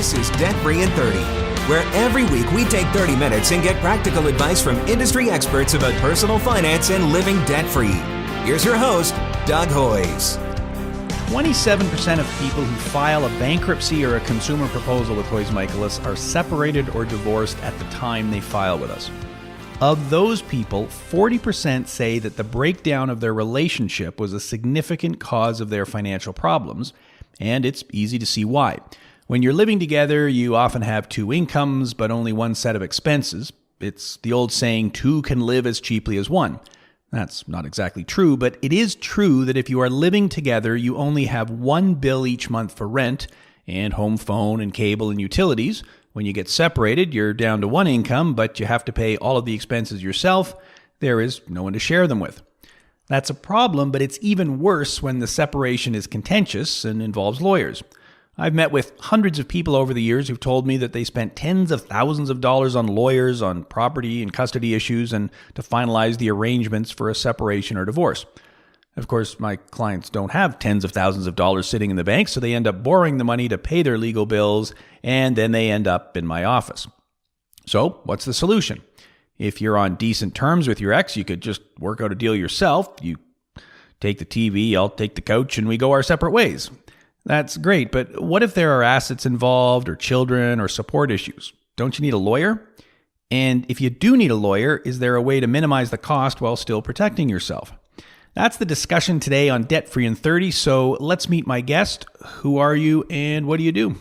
This is Debt Free in 30, where every week we take 30 minutes and get practical advice from industry experts about personal finance and living debt-free. Here's your host, Doug Hoyes. 27% of people who file a bankruptcy or a consumer proposal with Hoyes Michaelis are separated or divorced at the time they file with us. Of those people, 40% say that the breakdown of their relationship was a significant cause of their financial problems, and it's easy to see why. When you're living together, you often have two incomes, but only one set of expenses. It's the old saying, two can live as cheaply as one. That's not exactly true, but it is true that if you are living together, you only have one bill each month for rent and home phone and cable and utilities. When you get separated, you're down to one income, but you have to pay all of the expenses yourself. There is no one to share them with. That's a problem, but it's even worse when the separation is contentious and involves lawyers. I've met with hundreds of people over the years who've told me that they spent tens of thousands of dollars on lawyers, on property and custody issues, and to finalize the arrangements for a separation or divorce. Of course, my clients don't have tens of thousands of dollars sitting in the bank, so they end up borrowing the money to pay their legal bills, and then they end up in my office. So, what's the solution? If you're on decent terms with your ex, you could just work out a deal yourself. You take the TV, I'll take the couch, and we go our separate ways. That's great, but what if there are assets involved, or children, or support issues? Don't you need a lawyer? And if you do need a lawyer, is there a way to minimize the cost while still protecting yourself? That's the discussion today on Debt Free in 30, so let's meet my guest. Who are you and what do you do?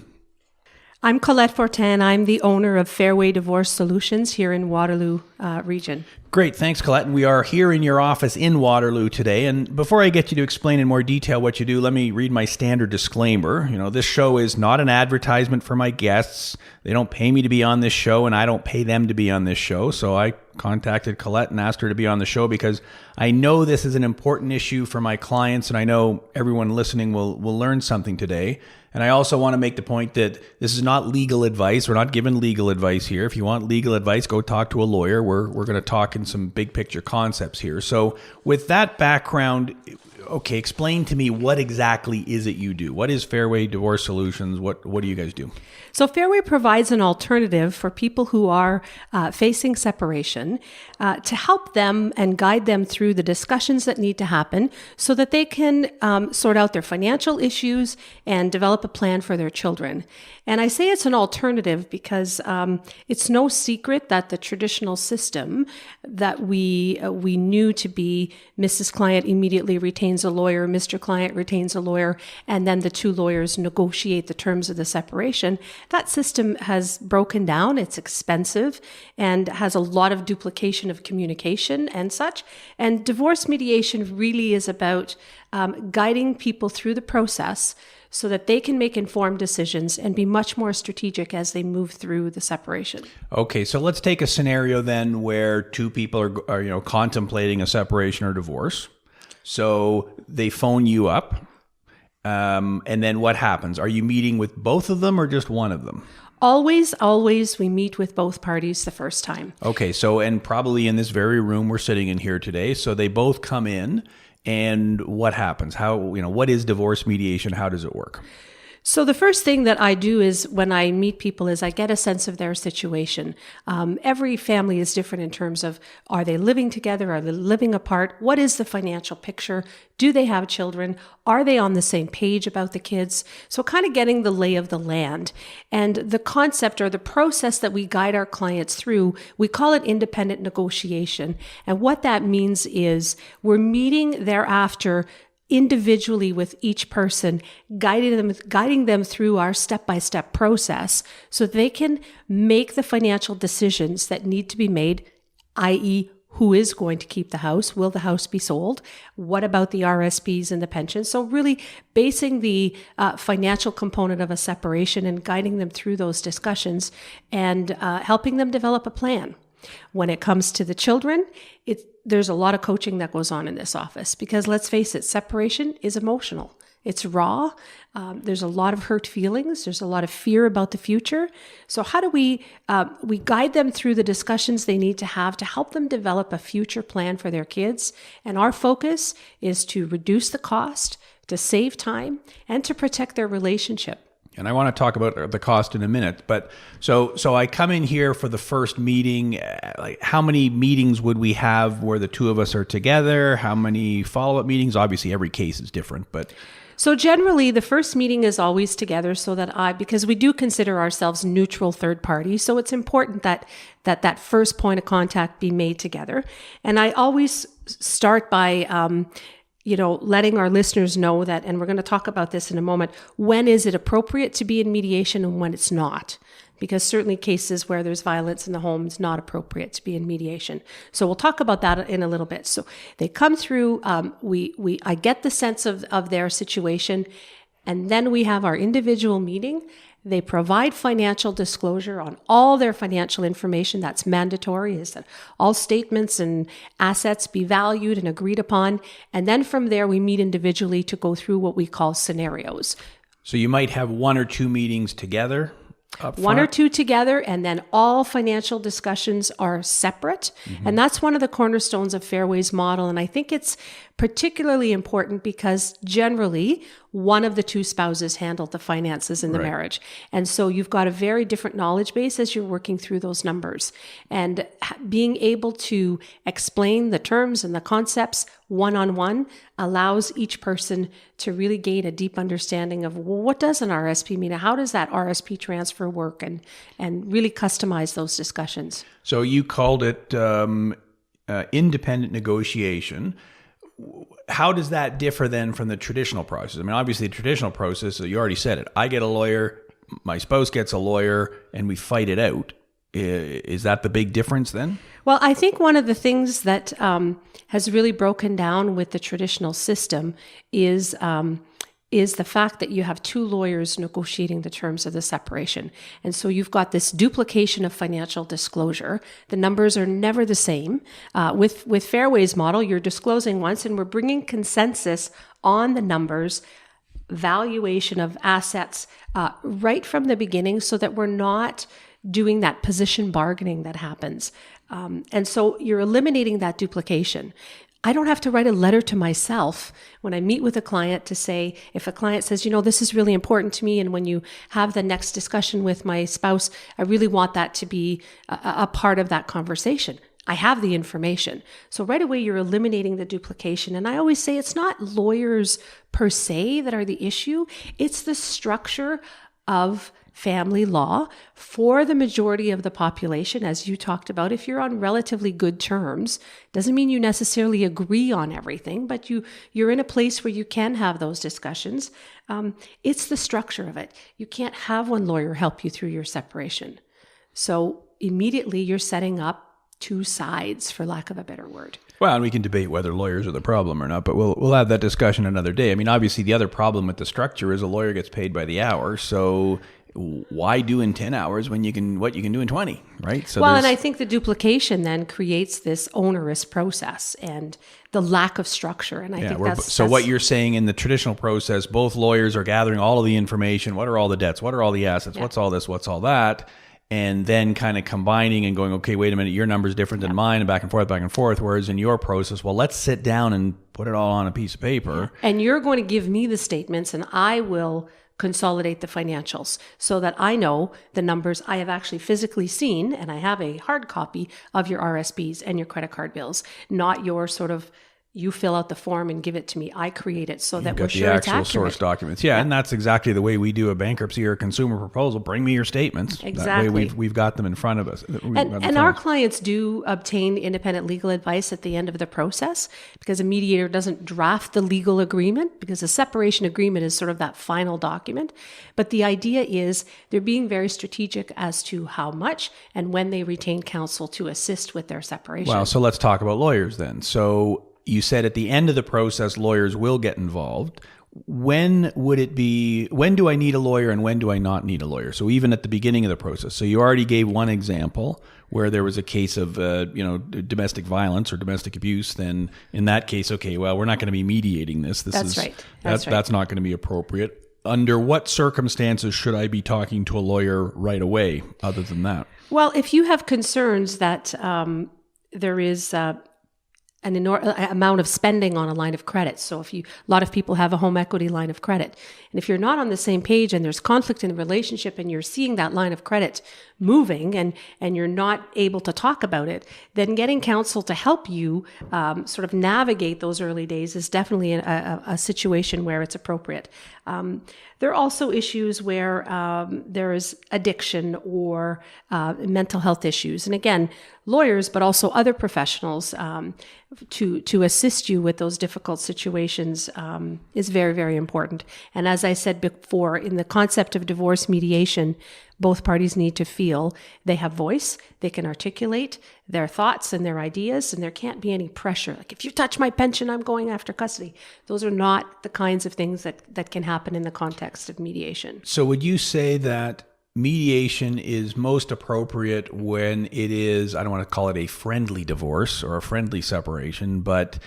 I'm Colette Fortin. I'm the owner of Fairway Divorce Solutions here in Waterloo region. Great. Thanks, Colette. And we are here in your office in Waterloo today. And before I get you to explain in more detail what you do, let me read my standard disclaimer. This show is not an advertisement for my guests. They don't pay me to be on this show, and I don't pay them to be on this show. So I contacted Colette and asked her to be on the show because I know this is an important issue for my clients, and I know everyone listening will learn something today. And I also want to make the point that this is not legal advice. We're not giving legal advice here. If you want legal advice, go talk to a lawyer. We're going to talk in some big picture concepts here. So with that background, okay, explain to me what exactly is it you do? What is Fairway Divorce Solutions? What do you guys do? So Fairway provides an alternative for people who are facing separation to help them and guide them through the discussions that need to happen so that they can sort out their financial issues and develop a plan for their children. And I say it's an alternative because it's no secret that the traditional system that we knew to be Mrs. Client immediately retains a lawyer, Mr. Client retains a lawyer, and then the two lawyers negotiate the terms of the separation. That system has broken down. It's expensive and has a lot of duplication of communication and such. And divorce mediation really is about guiding people through the process so that they can make informed decisions and be much more strategic as they move through the separation. Okay, so let's take a scenario then where two people are contemplating a separation or divorce. So they phone you up, and then what happens? Are you meeting with both of them or just one of them? Always, we meet with both parties the first time. Okay, so and probably in this very room we're sitting in here today, so they both come in. And what happens? What is divorce mediation? How does it work? So the first thing that I do is when I meet people is I get a sense of their situation. Every family is different in terms of, are they living together? Are they living apart? What is the financial picture? Do they have children? Are they on the same page about the kids? So kind of getting the lay of the land. And the concept or the process that we guide our clients through, we call it independent negotiation. And what that means is we're meeting thereafter individually with each person, guiding them through our step-by-step process so they can make the financial decisions that need to be made, i.e., who is going to keep the house? Will the house be sold? What about the RSPs and the pensions? So really basing the financial component of a separation and guiding them through those discussions and helping them develop a plan. When it comes to the children, there's a lot of coaching that goes on in this office because let's face it, separation is emotional. It's raw. There's a lot of hurt feelings. There's a lot of fear about the future. So how do we guide them through the discussions they need to have to help them develop a future plan for their kids? And our focus is to reduce the cost, to save time, and to protect their relationship. And I want to talk about the cost in a minute, but so I come in here for the first meeting. Like, how many meetings would we have where the two of us are together? How many follow-up meetings? Obviously, every case is different, but so generally, the first meeting is always together, so that because we do consider ourselves neutral third parties, so it's important that first point of contact be made together. And I always start by letting our listeners know that, and we're going to talk about this in a moment, when is it appropriate to be in mediation and when it's not. Because certainly cases where there's violence in the home, it's not appropriate to be in mediation. So we'll talk about that in a little bit. So they come through, I get the sense of their situation, and then we have our individual meeting. They provide financial disclosure on all their financial information. That's mandatory, is that all statements and assets be valued and agreed upon. And then from there, we meet individually to go through what we call scenarios. So you might have one or two meetings together. One or two together, and then all financial discussions are separate. Mm-hmm. And that's one of the cornerstones of Fairway's model. And I think it's particularly important because generally one of the two spouses handled the finances in the marriage. And so you've got a very different knowledge base as you're working through those numbers. And being able to explain the terms and the concepts one-on-one allows each person to really gain a deep understanding of, well, what does an RSP mean? How does that RSP transfer work? And really customize those discussions. So you called it independent negotiation. How does that differ then from the traditional process? I mean, obviously the traditional process, you already said it. I get a lawyer, my spouse gets a lawyer, and we fight it out. Is that the big difference then? Well, I think one of the things that has really broken down with the traditional system is the fact that you have two lawyers negotiating the terms of the separation. And so you've got this duplication of financial disclosure. The numbers are never the same. With Fairway's model, you're disclosing once, and we're bringing consensus on the numbers, valuation of assets right from the beginning, so that we're not doing that position bargaining that happens. And so you're eliminating that duplication. I don't have to write a letter to myself when I meet with a client to say, if a client says, this is really important to me, and when you have the next discussion with my spouse, I really want that to be a part of that conversation. I have the information. So right away, you're eliminating the duplication. And I always say it's not lawyers per se that are the issue. It's the structure of family law for the majority of the population. As you talked about, if you're on relatively good terms, doesn't mean you necessarily agree on everything, but you're in a place where you can have those discussions. It's the structure of it. You can't have one lawyer help you through your separation. So immediately you're setting up two sides, for lack of a better word. Well, and we can debate whether lawyers are the problem or not, but we'll have that discussion another day. I mean, obviously the other problem with the structure is a lawyer gets paid by the hour. So why do in 10 hours when you can do in 20, right? So and I think the duplication then creates this onerous process and the lack of structure. And I think that's what you're saying in the traditional process, both lawyers are gathering all of the information. What are all the debts? What are all the assets? What's all this? What's all that? And then kind of combining and going, okay, wait a minute, your number's different than mine, and back and forth. Whereas in your process, well, let's sit down and put it all on a piece of paper. And you're going to give me the statements, and I will consolidate the financials so that I know the numbers I have actually physically seen, and I have a hard copy of your RSPs and your credit card bills, not your sort of, you fill out the form and give it to me. I create it so that we're sure it's accurate. You've got the actual source documents. Yeah, and that's exactly the way we do a bankruptcy or a consumer proposal. Bring me your statements. Exactly. That way we've got them in front of us. And our clients do obtain independent legal advice at the end of the process, because a mediator doesn't draft the legal agreement, because a separation agreement is sort of that final document. But the idea is they're being very strategic as to how much and when they retain counsel to assist with their separation. Well, so let's talk about lawyers then. So you said at the end of the process, lawyers will get involved. When do I need a lawyer and when do I not need a lawyer? So even at the beginning of the process. So you already gave one example where there was a case of, domestic violence or domestic abuse. Then in that case, okay, well, we're not going to be mediating this. That's right. That's not going to be appropriate. Under what circumstances should I be talking to a lawyer right away other than that? Well, if you have concerns that there is amount of spending on a line of credit. So a lot of people have a home equity line of credit. And if you're not on the same page and there's conflict in the relationship and you're seeing that line of credit moving and you're not able to talk about it, then getting counsel to help you sort of navigate those early days is definitely a situation where it's appropriate. There are also issues where there is addiction or mental health issues. And again, lawyers, but also other professionals to assist you with those difficult situations is very, very important. And as I said before, in the concept of divorce mediation, both parties need to feel they have voice, they can articulate their thoughts and their ideas, and there can't be any pressure. Like, if you touch my pension, I'm going after custody. Those are not the kinds of things that can happen in the context of mediation. So would you say that mediation is most appropriate when it is, I don't want to call it a friendly divorce or a friendly separation, but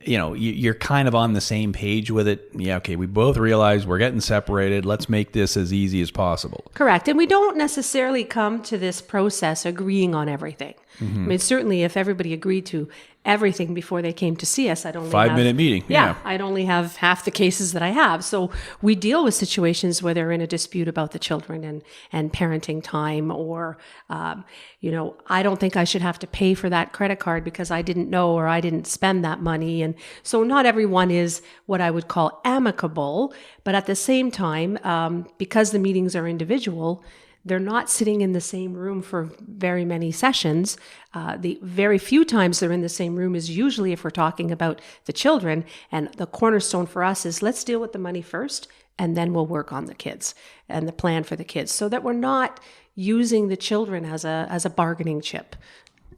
you're kind of on the same page with it. Yeah, okay, we both realize we're getting separated. Let's make this as easy as possible. Correct. And we don't necessarily come to this process agreeing on everything. Mm-hmm. I mean, certainly if everybody agreed to everything before they came to see us, I'd only 5-minute meeting. Yeah, I'd only have half the cases that I have. So we deal with situations where they're in a dispute about the children and parenting time, or, I don't think I should have to pay for that credit card because I didn't know or I didn't spend that money. And so not everyone is what I would call amicable, but at the same time, because the meetings are individual, they're not sitting in the same room for very many sessions. The very few times they're in the same room is usually if we're talking about the children. And the cornerstone for us is let's deal with the money first, and then we'll work on the kids and the plan for the kids, so that we're not using the children as a bargaining chip.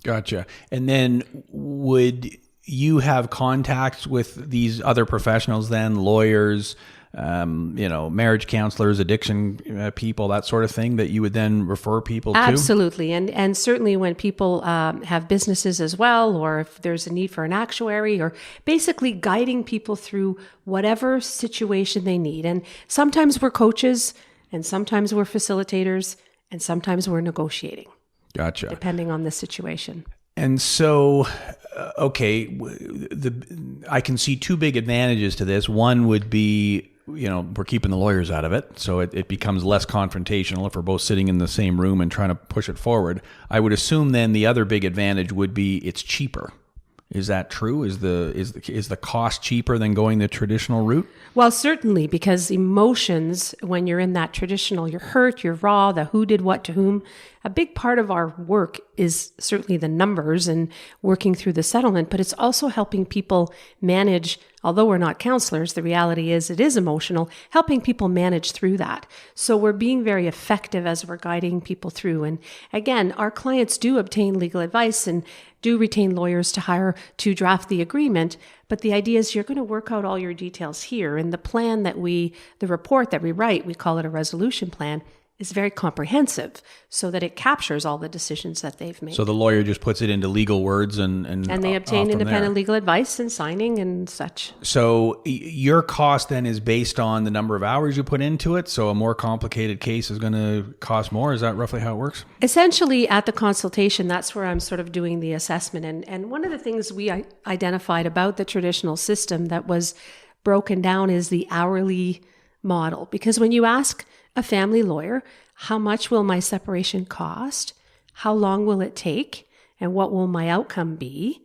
Gotcha. And then would you have contacts with these other professionals then, lawyers, marriage counselors, addiction people, that sort of thing, that you would then refer people to? Absolutely. And certainly when people have businesses as well, or if there's a need for an actuary, or basically guiding people through whatever situation they need. And sometimes we're coaches, and sometimes we're facilitators, and sometimes we're negotiating. Gotcha. Depending on the situation. And so, okay, I can see two big advantages to this. One would be, we're keeping the lawyers out of it, so it becomes less confrontational if we're both sitting in the same room and trying to push it forward. I would assume then the other big advantage would be it's cheaper. Is that true? Is the cost cheaper than going the traditional route? Well, certainly, because emotions, when you're in that traditional, you're hurt, you're raw, the who did what to whom. A big part of our work is certainly the numbers and working through the settlement, but it's also helping people manage, although we're not counselors, the reality is it is emotional, helping people manage through that. So we're being very effective as we're guiding people through. And again, our clients do obtain legal advice and do retain lawyers to hire to draft the agreement. But the idea is you're going to work out all your details here. And the plan the report that we write, we call it a resolution plan, is very comprehensive so that it captures all the decisions that they've made. So the lawyer just puts it into legal words and they obtain independent legal advice and signing and such. So your cost then is based on the number of hours you put into it. So a more complicated case is going to cost more. Is that roughly how it works? Essentially, at the consultation, that's where I'm sort of doing the assessment. And one of the things we identified about the traditional system that was broken down is the hourly model. Because when you ask a family lawyer, how much will my separation cost? How long will it take? And what will my outcome be?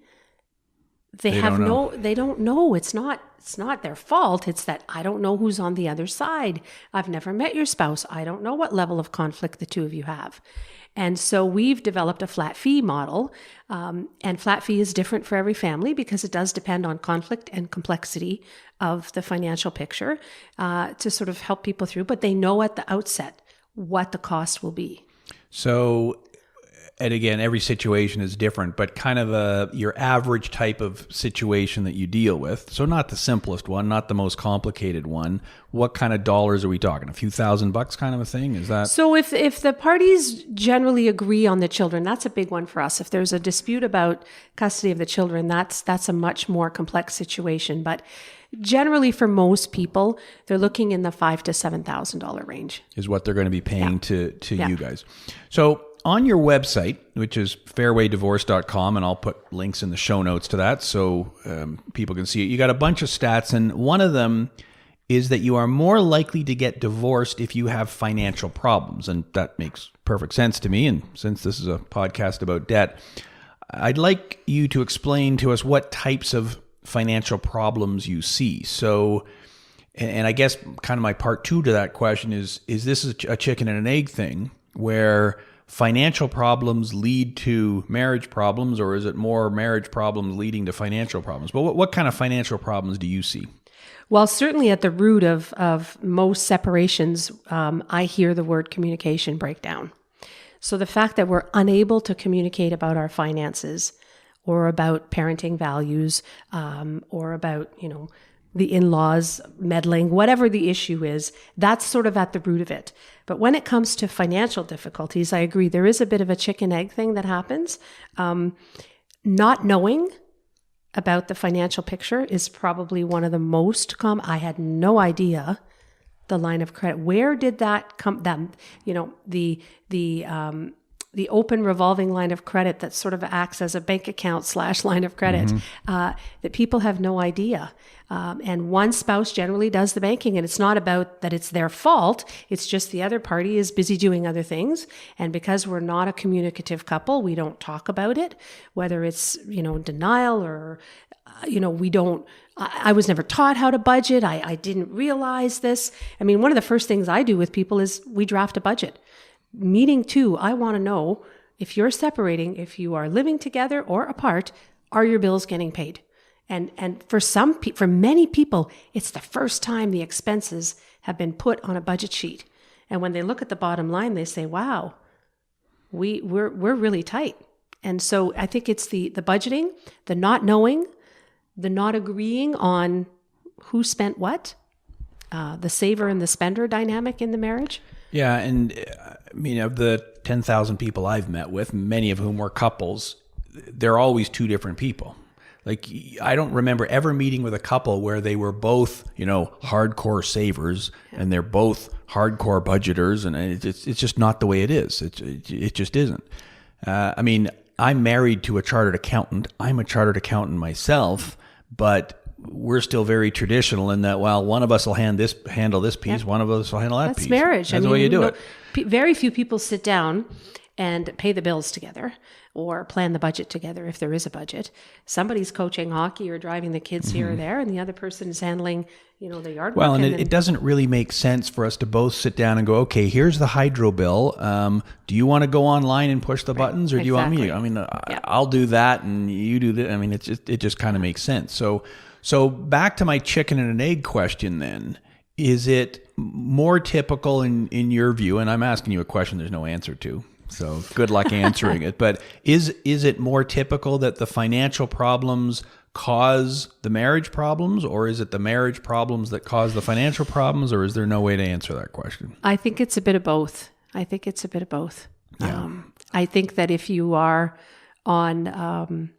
They don't know. It's not their fault. It's that I don't know who's on the other side. I've never met your spouse. I don't know what level of conflict the two of you have. And so we've developed a flat fee model, and flat fee is different for every family because it does depend on conflict and complexity of the financial picture to sort of help people through, but they know at the outset what the cost will be. So, and again, every situation is different, but kind of your average type of situation that you deal with. So not the simplest one, not the most complicated one. What kind of dollars are we talking? A few $1,000 kind of a thing? Is that? So if the parties generally agree on the children, that's a big one for us. If there's a dispute about custody of the children, that's a much more complex situation. But generally, for most people, they're looking in the $5,000 to $7,000 range. Is what they're going to be paying to you guys. So on your website, which is fairwaydivorce.com, and I'll put links in the show notes to that so people can see it. You got a bunch of stats, and one of them is that you are more likely to get divorced if you have financial problems. And that makes perfect sense to me. And since this is a podcast about debt, I'd like you to explain to us what types of financial problems you see. So, and I guess kind of my part two to that question is this a chicken and an egg thing where financial problems lead to marriage problems, or is it more marriage problems leading to financial problems? But what kind of financial problems do you see? Well, certainly at the root of most separations, I hear the word communication breakdown. So the fact that we're unable to communicate about our finances or about parenting values or about, the in-laws meddling, whatever the issue is, that's sort of at the root of it. But when it comes to financial difficulties, I agree, there is a bit of a chicken-egg thing that happens. Not knowing about the financial picture is probably one of the most common. I had no idea the line of credit. Where did that come? The open revolving line of credit that sort of acts as a bank account / line of credit, that people have no idea. And one spouse generally does the banking, and it's not about that it's their fault. It's just the other party is busy doing other things. And because we're not a communicative couple, we don't talk about it, whether it's, denial or, we don't, I was never taught how to budget. I didn't realize this. I mean, one of the first things I do with people is we draft a budget. Meeting 2, I want to know if you're separating, if you are living together or apart, are your bills getting paid? And for many people, it's the first time the expenses have been put on a budget sheet. And when they look at the bottom line, they say, wow, we're really tight. And so I think it's the budgeting, the not knowing, the not agreeing on who spent what, the saver and the spender dynamic in the marriage. Yeah, and of the 10,000 people I've met with, many of whom were couples, they're always two different people. Like, I don't remember ever meeting with a couple where they were both, hardcore savers and they're both hardcore budgeters, and it's just not the way it is. It just isn't. I'm married to a chartered accountant. I'm a chartered accountant myself, but we're still very traditional in that, well, one of us will handle this piece, one of us will handle that piece. That's marriage. That's the way you do it. Very few people sit down and pay the bills together or plan the budget together if there is a budget. Somebody's coaching hockey or driving the kids here or there, and the other person is handling, the yard work. Well, and it doesn't really make sense for us to both sit down and go, okay, here's the hydro bill. Do you want to go online and push the buttons, or do you want me to? I'll do that and you do that. It just kind of makes sense. So back to my chicken and an egg question then. Is it more typical in your view, and I'm asking you a question there's no answer to, so good luck answering it, but is it more typical that the financial problems cause the marriage problems, or is it the marriage problems that cause the financial problems, or is there no way to answer that question? I think it's a bit of both. Yeah. I think that if you are on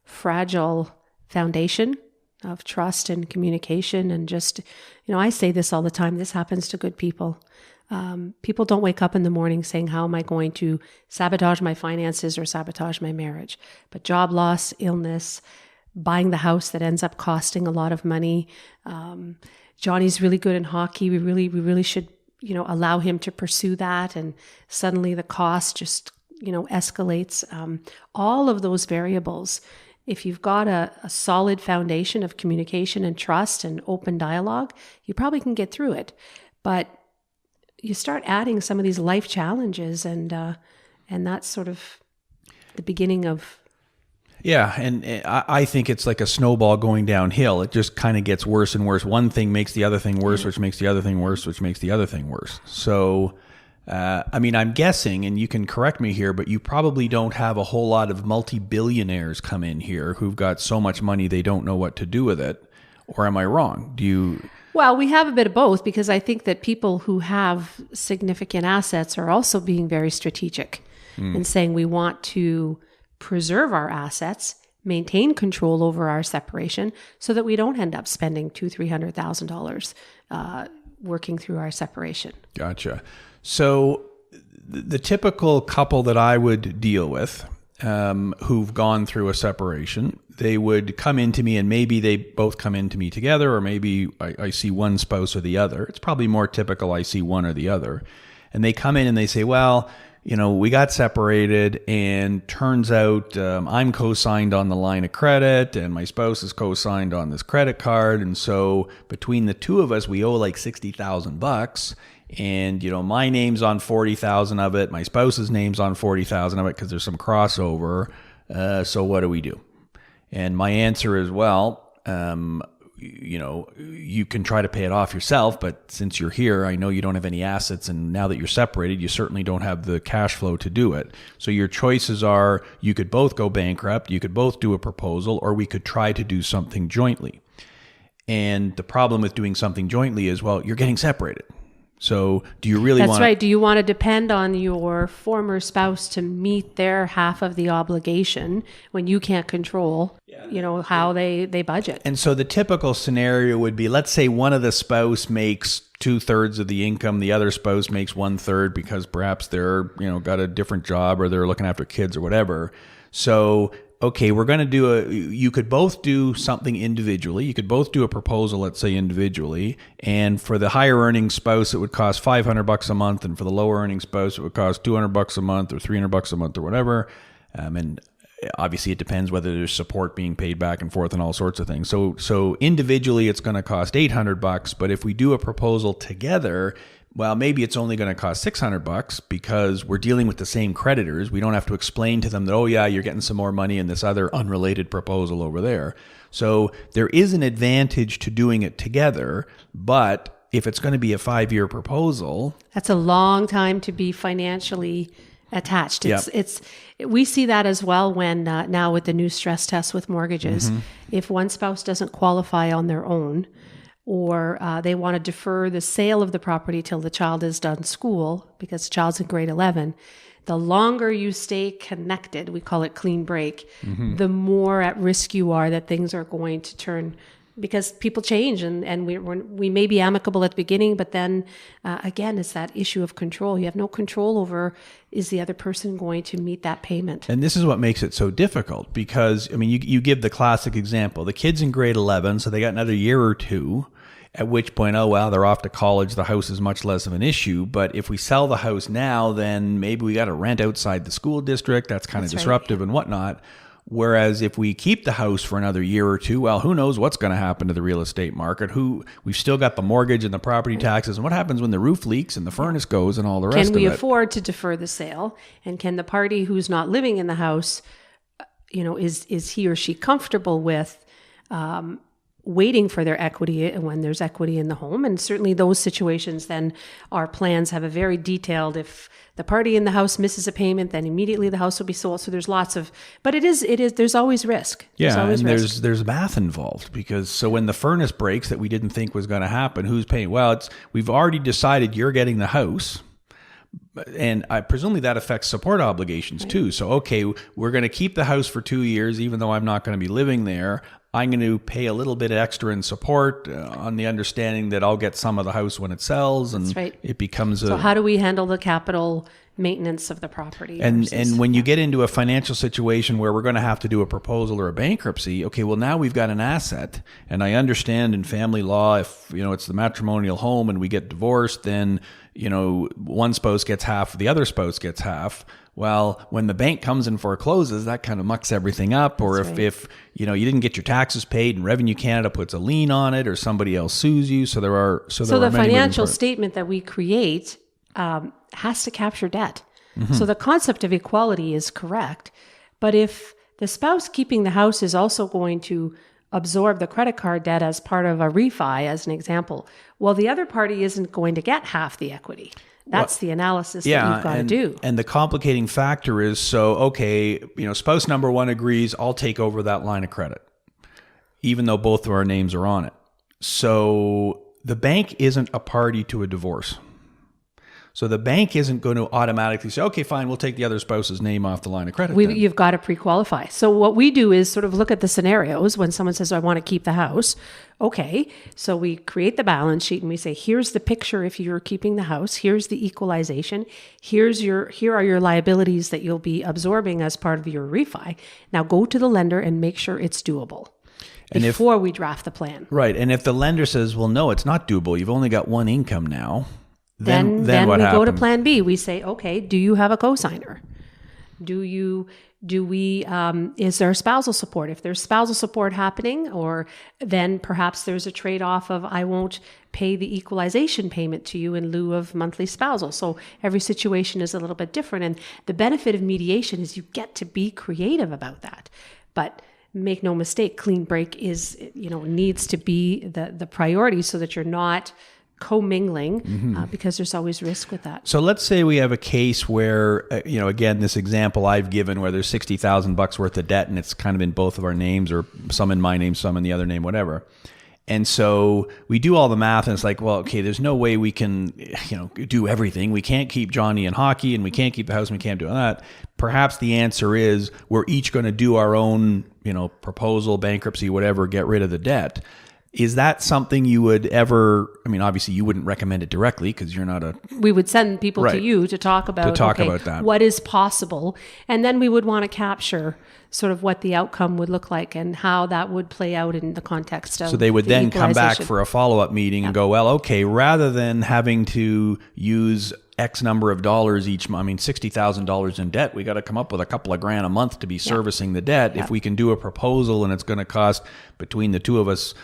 fragile foundation of trust and communication and just, I say this all the time, this happens to good people. People don't wake up in the morning saying, how am I going to sabotage my finances or sabotage my marriage? But job loss, illness, buying the house that ends up costing a lot of money. Johnny's really good in hockey. We really should, allow him to pursue that. And suddenly the cost just, escalates. All of those variables. If you've got a solid foundation of communication and trust and open dialogue, you probably can get through it. But you start adding some of these life challenges, and that's sort of the beginning of. Yeah, and I think it's like a snowball going downhill. It just kind of gets worse and worse. One thing makes the other thing worse, which makes the other thing worse, which makes the other thing worse. So, I'm guessing, and you can correct me here, but you probably don't have a whole lot of multi-billionaires come in here who've got so much money they don't know what to do with it. Or am I wrong? Do you? Well, we have a bit of both, because I think that people who have significant assets are also being very strategic and saying we want to preserve our assets, maintain control over our separation so that we don't end up spending $200,000-$300,000 working through our separation. Gotcha. So the typical couple that I would deal with who've gone through a separation, they would come into me, and maybe they both come into me together, or maybe I see one spouse or the other. It's probably more typical I see one or the other. And they come in and they say, well, we got separated, and turns out I'm co-signed on the line of credit, and my spouse is co-signed on this credit card. And so between the two of us, we owe like $60,000. And, my name's on 40,000 of it. My spouse's name's on 40,000 of it because there's some crossover. So what do we do? And my answer is, well, you can try to pay it off yourself, but since you're here, I know you don't have any assets, and now that you're separated, you certainly don't have the cash flow to do it. So your choices are, you could both go bankrupt, you could both do a proposal, or we could try to do something jointly. And the problem with doing something jointly is, well, you're getting separated. So do you really want... That's right. Do you want to depend on your former spouse to meet their half of the obligation when you can't control, how they budget? And so the typical scenario would be, let's say one of the spouse makes 2/3 of the income, the other spouse makes 1/3 because perhaps they're, got a different job, or they're looking after kids or whatever. So... okay, we're going to you could both do something individually. You could both do a proposal, let's say individually. And for the higher earning spouse, it would cost $500 a month. And for the lower earning spouse, it would cost $200 a month or $300 a month or whatever. And obviously it depends whether there's support being paid back and forth and all sorts of things. So individually, it's going to cost $800. But if we do a proposal together, well, maybe it's only going to cost $600 because we're dealing with the same creditors. We don't have to explain to them that, oh yeah, you're getting some more money in this other unrelated proposal over there. So there is an advantage to doing it together, but if it's going to be a 5-year proposal... That's a long time to be financially attached. We see that as well when now with the new stress tests with mortgages. Mm-hmm. If one spouse doesn't qualify on their own, or they want to defer the sale of the property till the child is done school because the child's in grade 11, the longer you stay connected, we call it clean break, mm-hmm. the more at risk you are that things are going to turn, because people change, and we may be amicable at the beginning, but then again, it's that issue of control. You have no control over, is the other person going to meet that payment? And this is what makes it so difficult, because, you give the classic example. The kid's in grade 11, so they got another year or two, at which point, oh, well, they're off to college. The house is much less of an issue. But if we sell the house now, then maybe we got to rent outside the school district. That's kind of disruptive and whatnot. Whereas if we keep the house for another year or two, well, who knows what's going to happen to the real estate market? We've still got the mortgage and the property taxes. And what happens when the roof leaks and the furnace goes and all the rest of it? Can we afford to defer the sale? And can the party who's not living in the house, is he or she comfortable with waiting for their equity when there's equity in the home? And certainly those situations, then our plans have a very detailed, if the party in the house misses a payment, then immediately the house will be sold. So there's lots of, but it is, there's always risk. There's math involved, because so when the furnace breaks that we didn't think was going to happen, who's paying? Well, we've already decided you're getting the house. And presumably that affects support obligations too. So, okay, we're going to keep the house for 2 years, even though I'm not going to be living there. I'm going to pay a little bit extra in support on the understanding that I'll get some of the house when it sells, and it becomes So how do we handle the capital maintenance of the property? And when you get into a financial situation where we're going to have to do a proposal or a bankruptcy, okay, well, now we've got an asset, and I understand in family law, if it's the matrimonial home and we get divorced, then one spouse gets half, the other spouse gets half. Well, when the bank comes and forecloses, that kind of mucks everything up. Or if you didn't get your taxes paid and Revenue Canada puts a lien on it, or somebody else sues you. So the financial statement that we create has to capture debt. Mm-hmm. So the concept of equality is correct. But if the spouse keeping the house is also going to absorb the credit card debt as part of a refi, as an example, well, the other party isn't going to get half the equity. That's the analysis that you've got to do. And the complicating factor is, spouse number one agrees, I'll take over that line of credit, even though both of our names are on it. So the bank isn't a party to a divorce. So the bank isn't going to automatically say, okay, fine, we'll take the other spouse's name off the line of credit. You've got to pre-qualify. So what we do is sort of look at the scenarios when someone says, I want to keep the house. Okay, so we create the balance sheet and we say, here's the picture if you're keeping the house. Here's the equalization. Here are your liabilities that you'll be absorbing as part of your refi. Now go to the lender and make sure it's doable. Before we draft the plan. Right. And if the lender says, well, no, it's not doable, you've only got one income now, then what we happens? go to plan B. We say, okay, do you have a cosigner? Is there spousal support? If there's spousal support happening, or then perhaps there's a trade-off of I won't pay the equalization payment to you in lieu of monthly spousal. So every situation is a little bit different. And the benefit of mediation is you get to be creative about that. But make no mistake, clean break needs to be the priority so that you're not commingling because there's always risk with that. So let's say we have a case where, again, this example I've given where there's $60,000 worth of debt and it's kind of in both of our names, or some in my name, some in the other name, whatever. And so we do all the math and it's like, well, okay, there's no way we can, do everything. We can't keep Johnny in hockey and we can't keep the house and we can't do that. Perhaps the answer is we're each going to do our own, proposal, bankruptcy, whatever, get rid of the debt. Is that something you would ever, obviously you wouldn't recommend it directly because you're not we would send people to you to talk about, about that. What is possible. And then we would want to capture sort of what the outcome would look like and how that would play out in the context of. So they would then come back for a follow-up meeting and go, well, okay, rather than having to use X number of dollars each month, $60,000 in debt, we got to come up with a couple of grand a month to be servicing the debt. If we can do a proposal and it's going to cost between the two of us,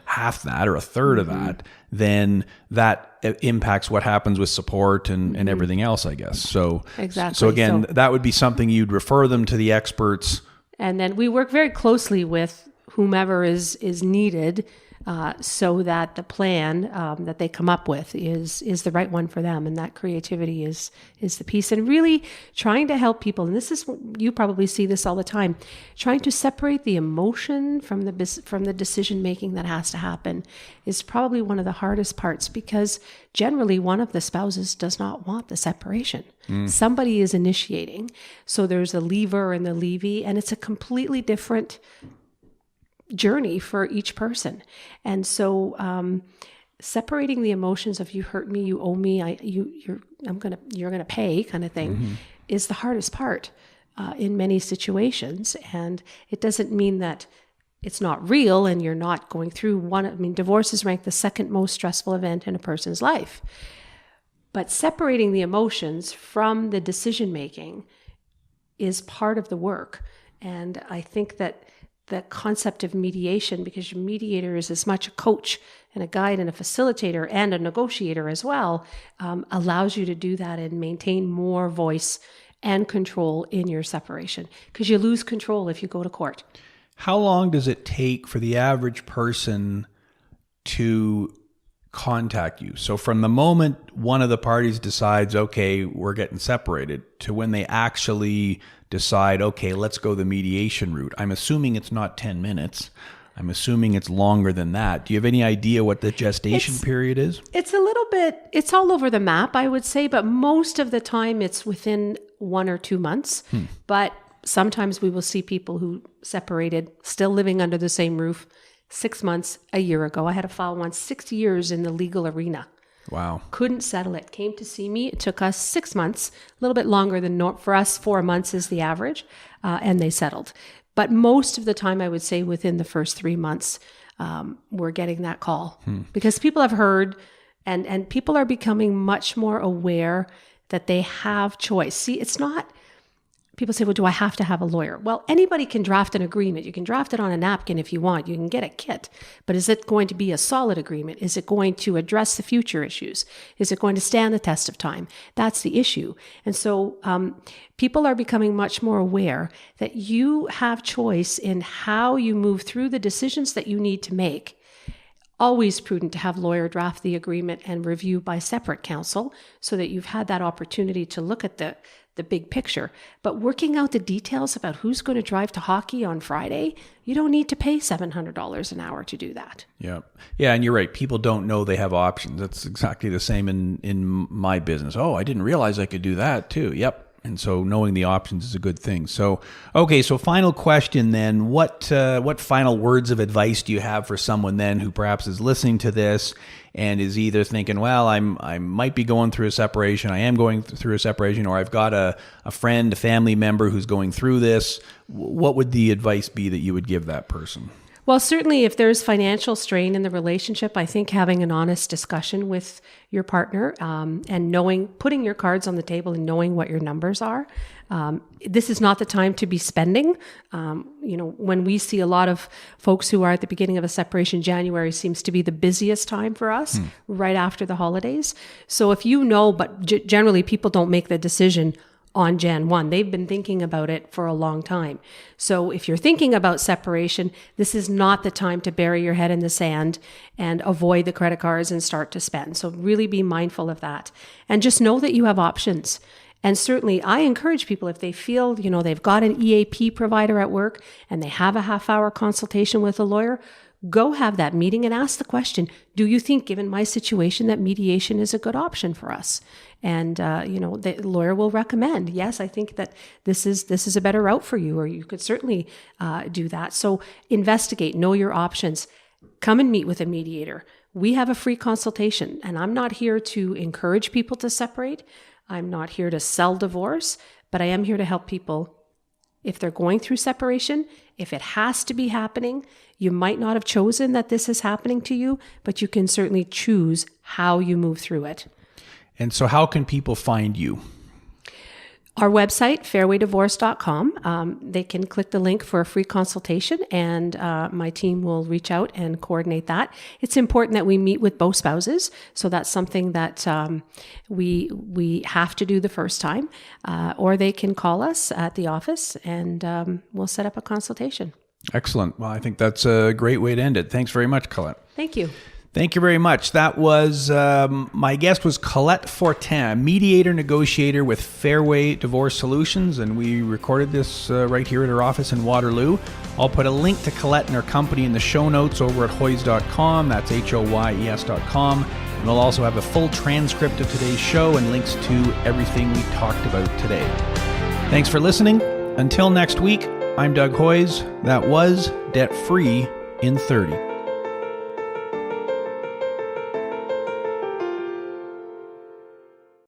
half that or a third of that, then that impacts what happens with support and everything else, I guess. So, exactly. So again, that would be something you'd refer them to the experts. And then we work very closely with whomever is needed so that the plan that they come up with is the right one for them. And that creativity is the piece. And really trying to help people, and this is, you probably see this all the time, trying to separate the emotion from the decision-making that has to happen is probably one of the hardest parts, because generally one of the spouses does not want the separation. Somebody is initiating. So there's a lever and the levy, and it's a completely different journey for each person. And so separating the emotions of you hurt me, you owe me, you're gonna pay kind of thing is the hardest part in many situations. And it doesn't mean that it's not real and you're not going through one. Divorce is ranked the second most stressful event in a person's life. But separating the emotions from the decision making is part of the work. And I think that the concept of mediation, because your mediator is as much a coach and a guide and a facilitator and a negotiator as well, allows you to do that and maintain more voice and control in your separation, because you lose control if you go to court. How long does it take for the average person to contact you? So from the moment one of the parties decides, okay, we're getting separated, to when they actually decide, okay, let's go the mediation route. I'm assuming it's not 10 minutes. I'm assuming it's longer than that. Do you have any idea what the gestation period is? It's a little bit, it's all over the map, I would say, but most of the time it's within 1 or 2 months. But sometimes we will see people who separated, still living under the same roof, 6 months, a year ago. I had a file once, 6 years in the legal arena. Wow. Couldn't settle it. Came to see me. It took us 6 months, a little bit longer than for us. 4 months is the average, and they settled. But most of the time, I would say within the first 3 months, we're getting that call because people have heard, and people are becoming much more aware that they have choice. See, it's not. People say, well, do I have to have a lawyer? Well, anybody can draft an agreement. You can draft it on a napkin if you want. You can get a kit. But is it going to be a solid agreement? Is it going to address the future issues? Is it going to stand the test of time? That's the issue. And so people are becoming much more aware that you have choice in how you move through the decisions that you need to make always prudent to have lawyer draft the agreement and review by separate counsel so that you've had that opportunity to look at the big picture. But working out the details about who's going to drive to hockey on Friday, you don't need to pay $700 an hour to do that. Yeah. Yeah, and you're right. People don't know they have options. That's exactly the same in my business. Oh, I didn't realize I could do that too. Yep. And so knowing the options is a good thing. So, okay, so final question then. What final words of advice do you have for someone then who perhaps is listening to this and is either thinking, well, I might be going through a separation, I am going through a separation, or I've got a friend, a family member who's going through this. What would the advice be that you would give that person? Well, certainly if there's financial strain in the relationship, I think having an honest discussion with your partner and putting your cards on the table and knowing what your numbers are. This is not the time to be spending. When we see a lot of folks who are at the beginning of a separation, January seems to be the busiest time for us right after the holidays. So if but generally people don't make the decision on Jan 1. They've been thinking about it for a long time. So if you're thinking about separation, this is not the time to bury your head in the sand and avoid the credit cards and start to spend. So really be mindful of that. And just know that you have options. And certainly I encourage people, if they feel, they've got an EAP provider at work and they have a half-hour consultation with a lawyer, go have that meeting and ask the question, do you think, given my situation, that mediation is a good option for us? And, the lawyer will recommend, yes, I think that this is a better route for you, or you could certainly do that. So investigate, know your options, come and meet with a mediator. We have a free consultation, and I'm not here to encourage people to separate. I'm not here to sell divorce, but I am here to help people if they're going through separation, if it has to be happening. You might not have chosen that this is happening to you, but you can certainly choose how you move through it. And so how can people find you? Our website, fairwaydivorce.com. They can click the link for a free consultation, and my team will reach out and coordinate that. It's important that we meet with both spouses, so that's something that we have to do the first time, or they can call us at the office, and we'll set up a consultation. Excellent. Well, I think that's a great way to end it. Thanks very much, Colette. Thank you. Thank you very much. That was, my guest was Colette Fortin, mediator negotiator with Fairway Divorce Solutions, and we recorded this right here at her office in Waterloo. I'll put a link to Colette and her company in the show notes over at hoyes.com. That's HOYES.com. And we'll also have a full transcript of today's show and links to everything we talked about today. Thanks for listening. Until next week, I'm Doug Hoyes. That was Debt Free in 30.